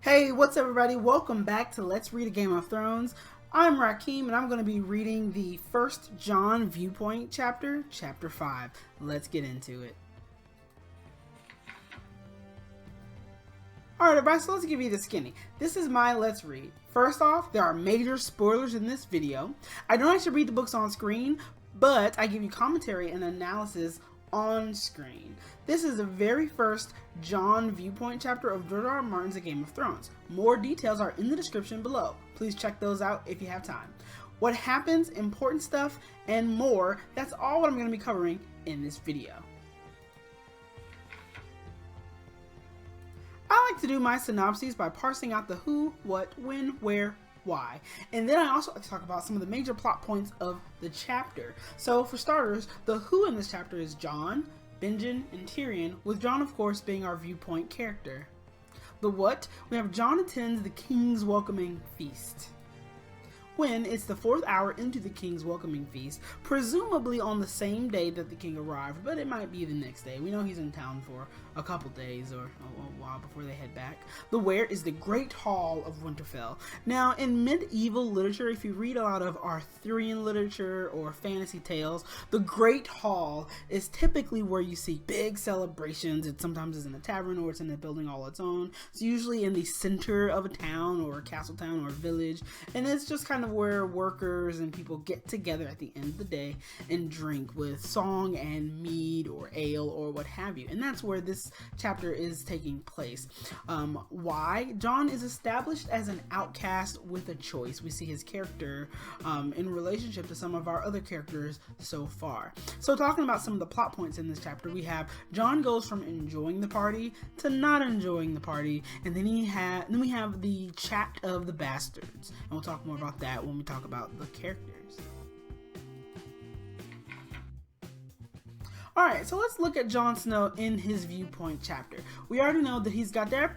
Hey, what's up everybody? Welcome back to Let's Read a Game of Thrones. I'm Riakeem and I'm going to be reading the first Jon viewpoint chapter, chapter 5. Let's get into it. Alright everybody, so let's give you the skinny. This is my Let's Read. First off, there are major spoilers in this video. I don't actually read the books on screen, but I give you commentary and analysis on screen. This is the very first Jon viewpoint chapter of George R. R. Martin's A Game of Thrones. More details are in the description below. Please check those out if you have time. What happens, important stuff, and more, that's all what I'm going to be covering in this video. I like to do my synopses by parsing out the who, what, when, where, why. And then I also like to talk about some of the major plot points of the chapter. So for starters, the who in this chapter is Jon, Benjen, and Tyrion, with Jon of course being our viewpoint character. The what, we have Jon attends the king's welcoming feast. When, it's the 4th hour into the king's welcoming feast, presumably on the same day that the king arrived, but it might be the next day. We know he's in town for a couple days or a while before they head back. The where is the Great Hall of Winterfell. Now, in medieval literature, if you read a lot of Arthurian literature or fantasy tales, the Great Hall is typically where you see big celebrations. It sometimes is in a tavern or it's in a building all its own. It's usually in the center of a town or a castle town or a village, and it's just kind of where workers and people get together at the end of the day and drink with song and mead or ale or what have you. And that's where this chapter is taking place. Why? Jon is established as an outcast with a choice. We see his character in relationship to some of our other characters so far. So talking about some of the plot points in this chapter, we have Jon goes from enjoying the party to not enjoying the party, and then we have the chat of the bastards, and we'll talk more about that when we talk about the characters. Alright, so let's look at Jon Snow in his viewpoint chapter. We already know that he's got their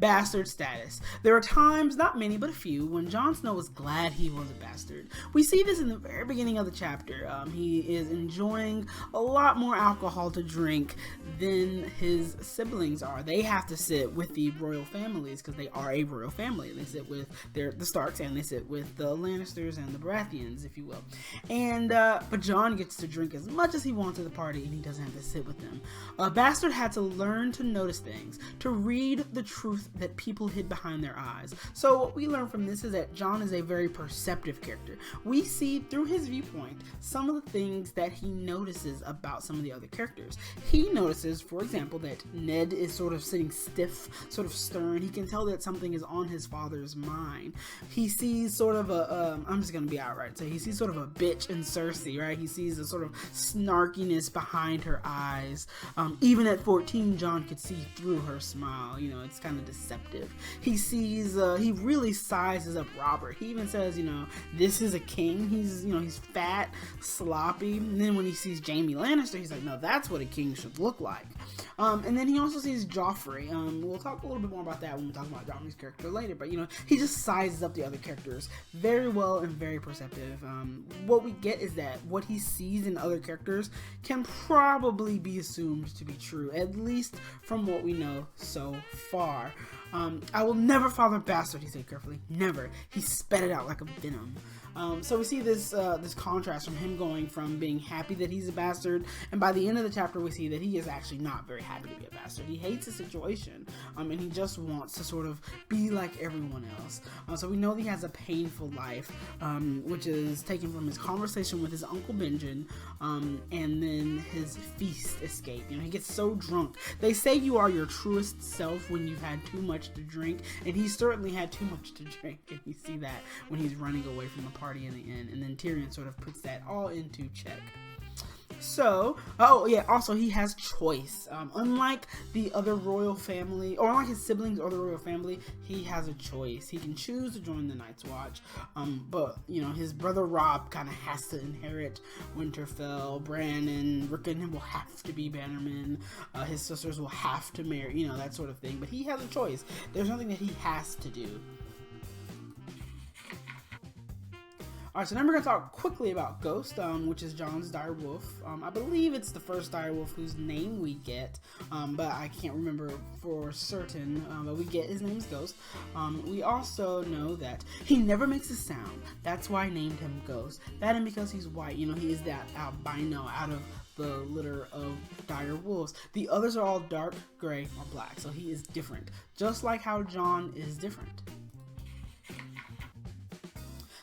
bastard status. There are times, not many, but a few, when Jon Snow was glad he was a bastard. We see this in the very beginning of the chapter. He is enjoying a lot more alcohol to drink than his siblings are. They have to sit with the royal families because they are a royal family. They sit with the Starks and they sit with the Lannisters and the Baratheons, if you will. And but Jon gets to drink as much as he wants at the party and he doesn't have to sit with them. A bastard had to learn to notice things, to read the truth that people hid behind their eyes. So what we learn from this is that Jon is a very perceptive character. We see through his viewpoint some of the things that he notices about some of the other characters. He notices, for example, that Ned is sort of sitting stiff, sort of stern. He can tell that something is on his father's mind. He sees sort of a, I'm just gonna be outright, so he sees sort of a bitch in Cersei, right? He sees a sort of snarkiness behind her eyes. Even at 14, Jon could see through her smile. You know, it's kind of deceptive. He sees, he really sizes up Robert. He even says, you know, this is a king. He's, you know, he's fat, sloppy. And then when he sees Jaime Lannister, he's like, no, that's what a king should look like. And then he also sees Joffrey. We'll talk a little bit more about that when we talk about Joffrey's character later, but you know, he just sizes up the other characters very well and very perceptive. What we get is that what he sees in other characters can probably be assumed to be true, at least from what we know so far. I will never father a bastard, he said carefully. Never. He spat it out like a venom. So we see this this contrast from him going from being happy that he's a bastard, and by the end of the chapter we see that he is actually not very happy to be a bastard. He hates the situation, and he just wants to sort of be like everyone else. So we know that he has a painful life, which is taken from his conversation with his uncle Benjen, and then his feast escape. You know, he gets so drunk. They say you are your truest self when you've had too much to drink, and he certainly had too much to drink, and you see that when he's running away from the party in the end, and then Tyrion sort of puts that all into check. So, oh yeah, also he has choice. Unlike the other royal family, or unlike his siblings or the royal family, he has a choice. He can choose to join the Night's Watch, but you know, his brother Robb kind of has to inherit Winterfell. Bran and Rickon will have to be bannermen. His sisters will have to marry, you know, that sort of thing. But he has a choice. There's nothing that he has to do. Alright, so then we're going to talk quickly about Ghost, which is Jon's dire wolf. I believe it's the first dire wolf whose name we get, but I can't remember for certain, but we get his name's Ghost. We also know that he never makes a sound. That's why I named him Ghost. That and because he's white, you know, he is that albino out of the litter of dire wolves. The others are all dark, gray, or black, so he is different, just like how Jon is different.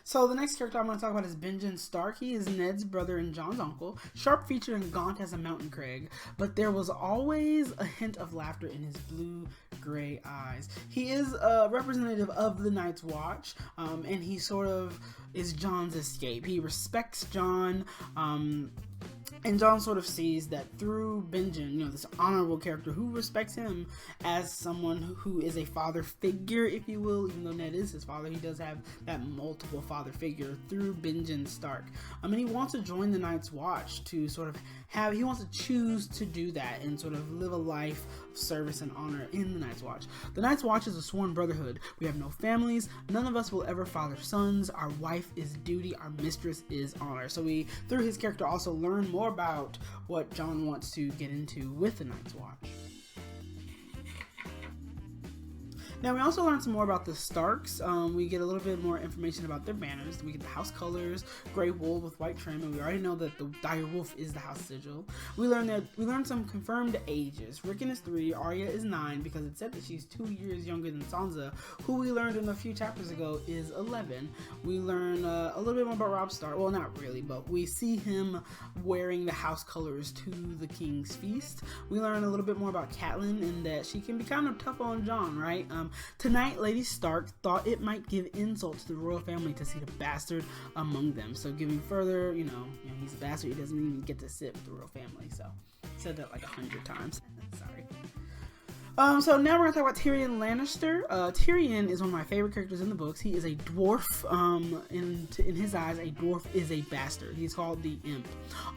So the next character I'm going to talk about is Benjen Stark. He is Ned's brother and Jon's uncle, sharp-featured and gaunt as a mountain crag, but there was always a hint of laughter in his blue-gray eyes. He is a representative of the Night's Watch, and he sort of is Jon's escape. He respects Jon, and Jon sort of sees that through Benjen, you know, this honorable character who respects him as someone who is a father figure, if you will. Even though Ned is his father, he does have that multiple father figure through Benjen Stark. And he wants to join the Night's Watch to sort of he wants to choose to do that and sort of live a life of service and honor in the Night's Watch. The Night's Watch is a sworn brotherhood. We have no families. None of us will ever father sons. Our wife is duty. Our mistress is honor. So we, through his character, also learn more about what Jon wants to get into with the Night's Watch. Now we also learn some more about the Starks. We get a little bit more information about their banners. We get the house colors, gray wool with white trim, and we already know that the dire wolf is the house sigil. We learn some confirmed ages. Rickon is 3, Arya is 9, because it said that she's 2 years younger than Sansa, who we learned in a few chapters ago is 11. We learn a little bit more about Robb Stark. Well, not really, but we see him wearing the house colors to the King's Feast. We learn a little bit more about Catelyn and that she can be kind of tough on Jon, right? Tonight, Lady Stark thought it might give insult to the royal family to see the bastard among them. So giving further, you know, he's a bastard. He doesn't even get to sit with the royal family. So said that like 100 times. Sorry. So now we're going to talk about Tyrion Lannister. Tyrion is one of my favorite characters in the books. He is a dwarf. In his eyes, a dwarf is a bastard. He's called the Imp.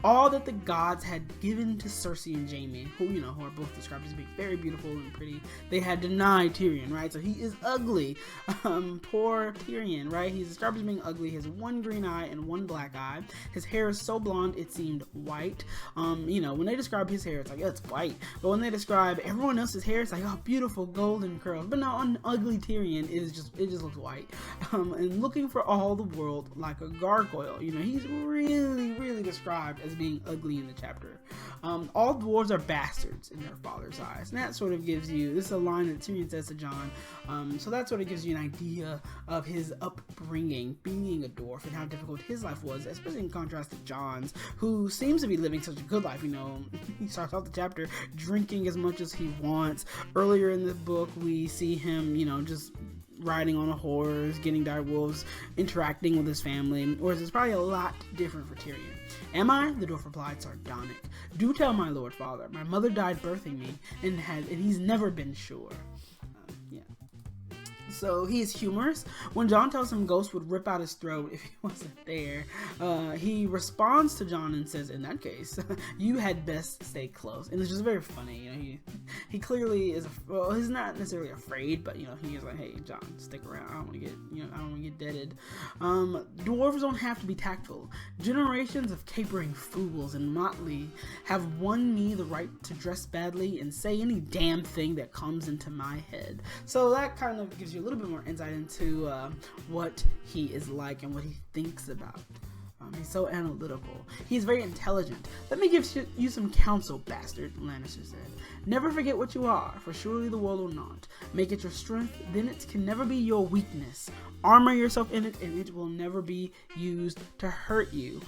All that the gods had given to Cersei and Jaime, who are both described as being very beautiful and pretty, they had denied Tyrion, right? So he is ugly. Poor Tyrion, right? He's described as being ugly. He has one green eye and one black eye. His hair is so blonde it seemed white. When they describe his hair, it's like, oh, it's white. But when they describe everyone else's hair, it's like, oh, beautiful golden curls. But no, on ugly Tyrion, it just looks white. And looking for all the world like a gargoyle. He's really described as being ugly in the chapter. All dwarves are bastards in their father's eyes. And that sort of gives you, this is a line that Tyrion says to Jon. So that sort of gives you an idea of his upbringing, being a dwarf, and how difficult his life was, especially in contrast to Jon's, who seems to be living such a good life. He starts off the chapter drinking as much as he wants. Earlier in the book, we see him, just riding on a horse, getting dire wolves, interacting with his family, whereas it's probably a lot different for Tyrion. Am I? The dwarf replied, sardonic. Do tell my lord father. My mother died birthing me, and he's never been sure. So he is humorous. When Jon tells him Ghost would rip out his throat if he wasn't there, he responds to Jon and says, in that case, you had best stay close. And it's just very funny. He clearly is, he's not necessarily afraid, but he's like, hey, Jon, stick around. I don't want to get, I don't want to get deaded. Dwarves don't have to be tactful. Generations of capering fools and motley have won me the right to dress badly and say any damn thing that comes into my head. So that kind of gives you a little bit more insight into what he is like and what he thinks about. He's so analytical. He's very intelligent. Let me give you some counsel, bastard, Lannister said. Never forget what you are, for surely the world will not. Make it your strength, then it can never be your weakness. Armor yourself in it, and it will never be used to hurt you.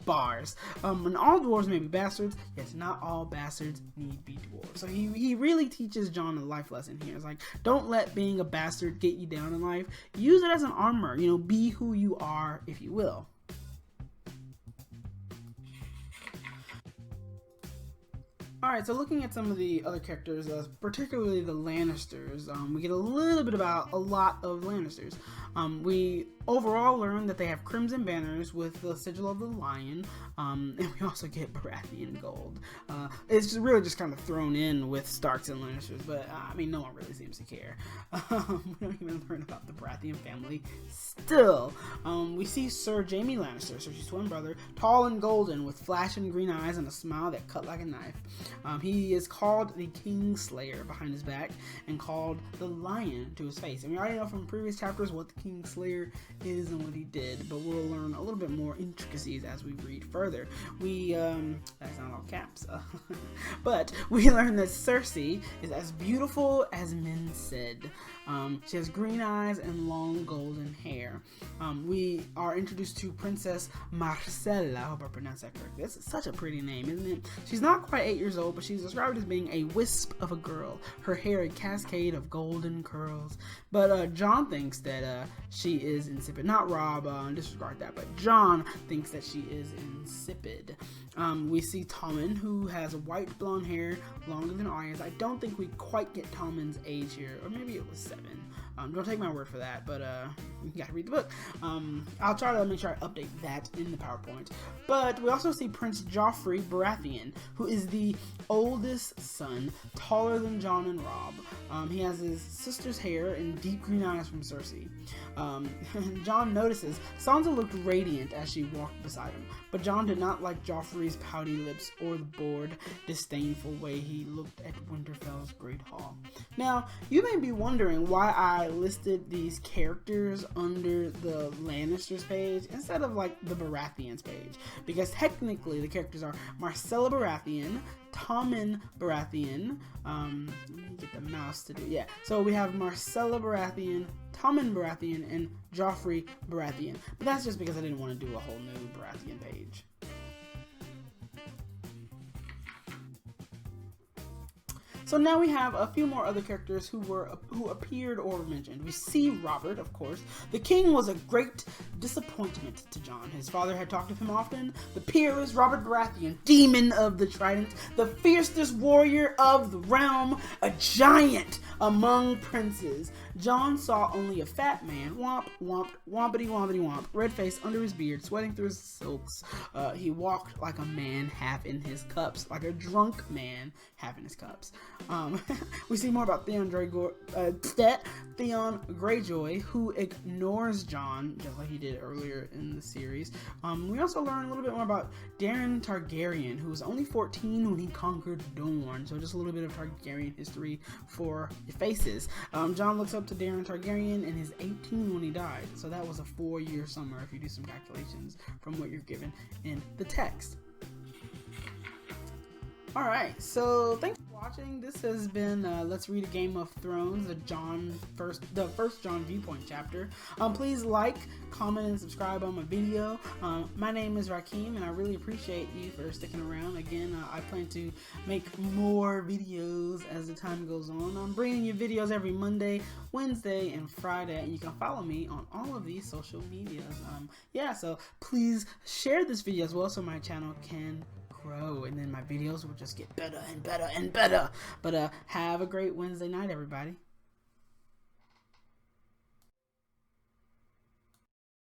Bars. And all dwarves may be bastards, yet not all bastards need be dwarves. So he really teaches Jon a life lesson here. It's like, don't let being a bastard get you down in life. Use it as an armor. Be who you are, if you will. Alright, so looking at some of the other characters, particularly the Lannisters, we get a little bit about a lot of Lannisters. We overall learn that they have crimson banners with the sigil of the lion, and we also get Baratheon gold. It's just really just kind of thrown in with Starks and Lannisters, but I mean, no one really seems to care. We don't even learn about the Baratheon family still. We see Sir Jaime Lannister, Cersei's twin brother, tall and golden with flashing green eyes and a smile that cut like a knife. He is called the Kingslayer behind his back and called the Lion to his face. And we already know from previous chapters what the Kingslayer is and what he did, but we'll learn a little bit more intricacies as we read further. That's not all caps, but we learn that Cersei is as beautiful as men said. She has green eyes and long golden hair. We are introduced to Princess Marcella. I hope I pronounced that correctly. That's such a pretty name, isn't it? She's not quite 8 years old, but she's described as being a wisp of a girl. Her hair a cascade of golden curls. But Jon thinks that she is insipid. Not Rob, disregard that, but Jon thinks that she is insipid. We see Tommen, who has white blonde hair, longer than Arya's. I don't think we quite get Tommen's age here, or maybe it was 7. Don't take my word for that, but you gotta read the book. I'll try to make sure I update that in the PowerPoint. But we also see Prince Joffrey Baratheon, who is the oldest son, taller than Jon and Robb. He has his sister's hair and deep green eyes from Cersei. Jon notices Sansa looked radiant as she walked beside him, but Jon did not like Joffrey's pouty lips or the bored, disdainful way he looked at Winterfell's Great Hall. Now, you may be wondering why I listed these characters under the Lannisters page instead of like the Baratheons page, because technically the characters are Marcella Baratheon, Tommen Baratheon, let me get the mouse to do, yeah, so we have Marcella Baratheon, Tommen Baratheon, and Joffrey Baratheon, but that's just because I didn't want to do a whole new Baratheon page. So now we have a few more other characters who appeared or were mentioned. We see Robert, of course. The king was a great disappointment to Jon. His father had talked with him often. The peerless Robert Baratheon, demon of the trident, the fiercest warrior of the realm, a giant among princes. Jon saw only a fat man, womp, womp, wompity, wompity, womp, red face under his beard, sweating through his silks. He walked like a man half in his cups, like a drunk man half in his cups. We see more about Theon Greyjoy, who ignores Jon, just like he did earlier in the series. We also learn a little bit more about Daeron Targaryen, who was only 14 when he conquered Dorne. So just a little bit of Targaryen history for your faces. Jon looks up to Daeron Targaryen and is 18 when he died. So that was a 4-year summer if you do some calculations from what you're given in the text. Alright, so thanks for watching. This has been Let's Read a Game of Thrones, the first Jon viewpoint chapter. Please like, comment, and subscribe on my video. My name is Riakeem, and I really appreciate you for sticking around. Again, I plan to make more videos as the time goes on. I'm bringing you videos every Monday, Wednesday, and Friday, and you can follow me on all of these social medias. So please share this video as well so my channel can grow, and then my videos will just get better and better and better. But have a great Wednesday night, everybody.